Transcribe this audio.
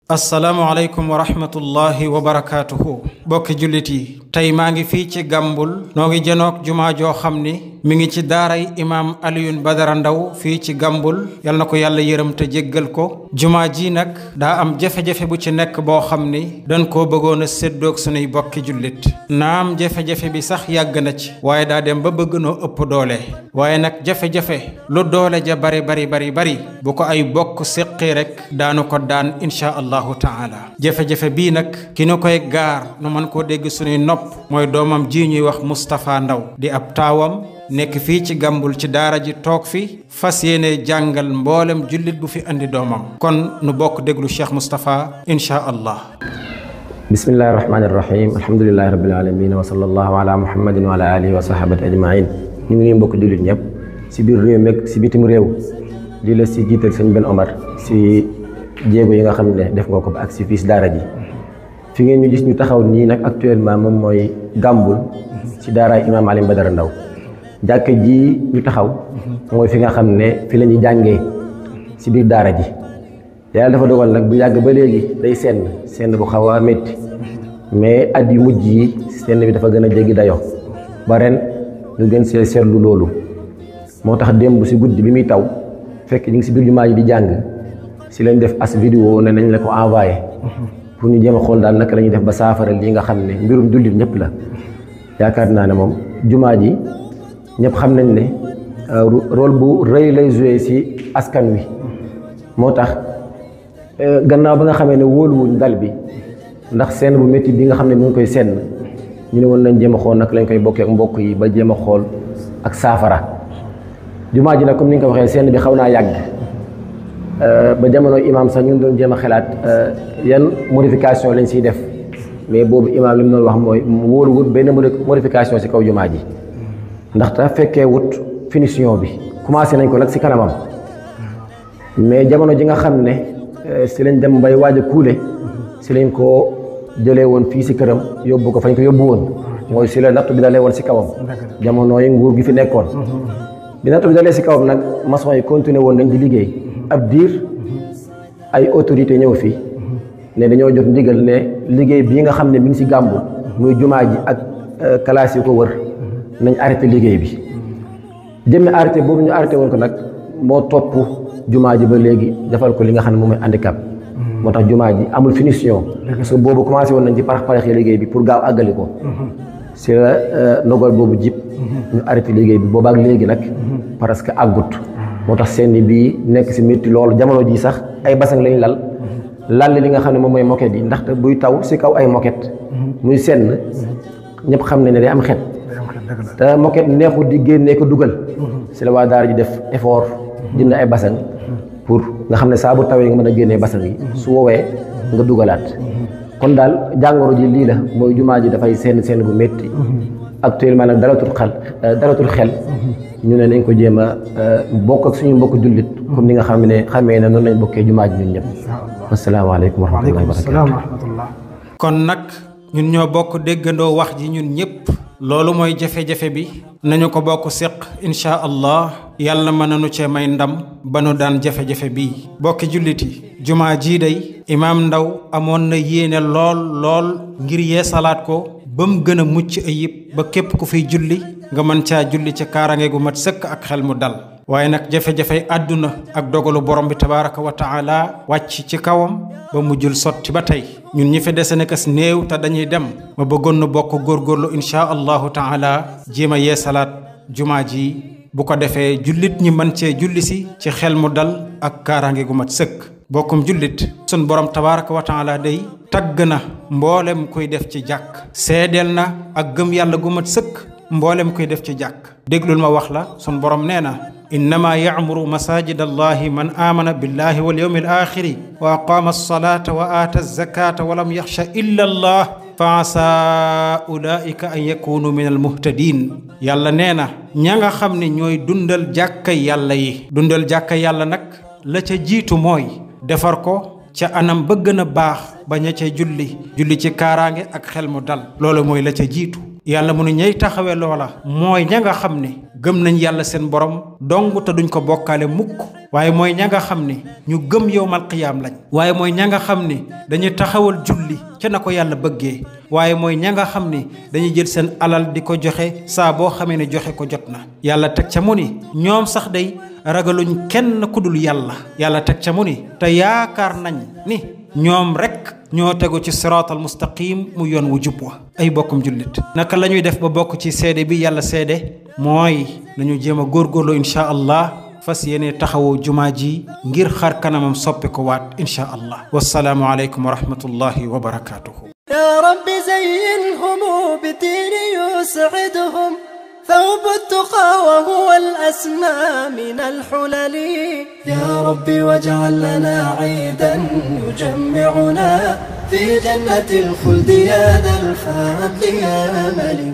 asalaamaaleykum wa rahmatullahi wa barakaatuhu bokki jullit yi tey maa ngi fii ci Gàmbul noo ngi janoog jumaa joo xam ni mi ngi ci daaray imaam Alioune Badara Ndaw fii ci Gàmbul yal na ko yàlla yërëm te jéggal ko jumaa ji nag daa am jafe-jafe bu ci nekk boo xam ni dañ koo bëggoon a séddoog sunuy bokki jullit naam jafe-jafe bi sax yàgg na ci waaye daa dem ba bëgg noo ëpp doole waaye nag jafe-jafe lu doole ja bari bu ko ay bokk séqi rek daanu ko daan insha allahu taala jafe-jafe bii nag ki nu koy gaar nu mën koo dégg sunuy nopp mooy doomam ji ñuy wax Moustapha Ndaw di ab taawam nekk fii ci Gàmbul ci daara ji toog fi fas yéene jàngal mboolem jullit bu fi andi doomam kon nu bokk déglu Cheikh Moustapha insha allah. bismillahi rahmaani rahim alhamdulilahi rabbil alamin wa sallallahu ala muhammadin wa ala alihi wa sahabati ajmain ñu ngi nii mbokk jullit ñëpp si biir réew meeg si bitim réew di la si jiital sëñ Ben Omar si jéego yi nga xam ne def nga ko ba ak si fii si daara ji fi ngeen ñu gis ñu taxaw nii nag actuellement moom mooy Gàmbul si daaraay imaam Alioune Badara Ndaw jàkk ji ñu taxaw mooy fi nga xam ne fi la ñuy jàngee si biir daara ji yàlla dafa dogal nag bu yàgg ba léegi day senn bu xaw a métti mais at yu mujj yi senn bi dafa gën a jéggi dayoo ba ren ñu gën see seetlu loolu moo tax démb si guddi bi muy taw fekk ñu ngi si biir jumaa ji di jàng si lañ def as vidéo ne nañ la ko envoyé pour ñu jéem a xool daal naka la ñuy def ba saafara lii nga xam ne mbirum jullit ñëpp la yaakaar naa ne moom jumaa ji ñëpp xam nañ ne rôle bu rëy lay joué si askan wi moo tax gannaaw ba nga xamee ne wóoluwuñ dal bi ndax seen bu métti bi nga xam ne mu ngi koy senn ñu ne woon nañ jéem a xool naka lañ koy bokkee ak mbokk yi ba jéem a xool ak saafara jumaa ji nag comme ni nga ko waxee seen bi xaw naa yàgg ba jamono imaam sax ñun doon jéem a xalaat yan modification lañ siy def mais boobu imaam li mu doon wax mooy wóoluwut benn modification si kaw jumaa ji ndaxte fekkee wut finition bi commencé nañ ko nag si kanamam mais jamono ji nga xam ne si lañ dem bay waaj a kuule si lañ ko jëlee woon fii si këram yóbbu ko fañ ko yóbbu woon mooy si la nattu bi dalee woon si kawam jamono yi nguur gi fi nekkoon bi nattu bi dalee si kawam nag maçon yi continué woon nañ di liggéey ab diir ay autorité ñëw fii ne dañoo jot ndigal ne liggéey bii nga xam ne mi ngi si Gàmbul muy jumaa ji ak classe yi ko wër nañ arrêté liggéey bi jëmmi arrêté boobu ñu arrêté woon ko nag moo topp jumaa ji ba léegi defal ko li nga xam ne moom mooy handicap moo tax jumaa ji amul finition parce que boobu commencé woon nañ ci parax liggéey bi pour gaaw àggali ko si la ndogal boobu jib ñu arrêté liggéey bi boobaak léegi nag parce que àggut moo tax seen bii nekk si métti loolu jamono ji sax ay basang lañ lal li nga xam ne moom mooy moquette yi ndaxte buy taw si kaw ay moquette muy senn ñëpp xam ne day am xet te moquette neexut di génnee ko dugal si la waa daara ji def effort jënd ay basang pour nga xam ne saa bu tawee nga mën a génnee basang yi su woowee nga dugalaat kon daal jàngoro ji lii la mooy jumaa ji dafay senn bu métti actuellement nag dalatul xel ñu ne nañ ko jéem a bokk ak suñu mbokk jullit comme ni nga xam ne xamee ne noonu lañ bokkee jumaa ji ñun ñëpp asalaamaaleykum wa rahmatullahi wa barakatuh kon nag ñun ñoo bokk déggandoo wax ji ñun ñëpp loolu mooy jafe-jafe bi nañu ko bokk séq insha allah yàlla mën nañu cee may ndam ba nu daan jafe-jafe bii bokki julliti jumaa jii day imaam Ndaw amoon na yéene lool ngir yeesalaat ko ba mu gën a mucc ayib ba képp ku fiy julli nga mën caa julli ci kaarange gu mat sëkk ak xel mu dal waaye nag jafe-jafey àdduna ak dogalu borom bi tabaraka wa taala wàcc ci kawam ba mujjul sotti ba tey ñun ñi fi dese nekas néew te dañuy dem ma bëggoon nu bokk góorgóorlu insha allahu taala jéem a yeesalaat jumaa ji bu ko defee jullit ñi mën cee julli si ci xel mu dal ak kaarange gu mat sëkk bokkum jullit sun borom tabaraka wa taala day tagg na mboolem kuy def ci jàkk seedeel na ak gëm yàlla gu mat sëkk mboolem kuy def ci jàkk déglul ma wax la sun borom nee na innama ya'muru masajid allahi man amana billahi wal yawmil axiri wa aqama alsalata wa aata alzakata wa lam yaxsha illa allah fa asa ulaika an yakunu min almuhtadin yàlla nee na ña nga xam ne ñooy dundal jàkkay yàlla yi dundal jàkkay yàlla nag la ca jiitu mooy defar ko ca anam ba gën a baax ba ña ca julli ci kaaraange ak xel mu dal loolu mooy la ca jiitu yàlla mu ne ñay taxawee loola mooy ña nga xam ne gëm nañ yàlla seen borom dong te duñ ko bokkaale mukk waaye mooy ña nga xam ni ñu gëm yowmal qiyaam lañ waaye mooy ña nga xam ni dañuy taxawal julli ca na ko yàlla bëggee waaye mooy ña nga xam ni dañuy jël seen alal di ko joxe saa boo xamee ne joxe ko jot na yàlla teg ca mu ni ñoom sax day ragaluñ kenn ku dul yàlla yàlla teg ca mu ni te yaakaar nañ ni ñoom rek ñoo tegu ci siraatal mustaqim mu yoon wu jub wa ay bokkum jullit naka la ñuy def ba bokk ci seede bi yàlla seede mooy nañu jéem a góorgóorlu insha allah fas yéene taxawu jumaa ji ngir xar kanamam soppi ko waat insha allah wassalaamu aleykum wa rahmatullahi wa barakatuhu يا رب زينهم بدين يسعدهم ثوب التقى وهو الأسمى من الحلل يا رب واجعل لنا عيدا يجمعنا في جنة الخلد يا ذا الفضل يا ملك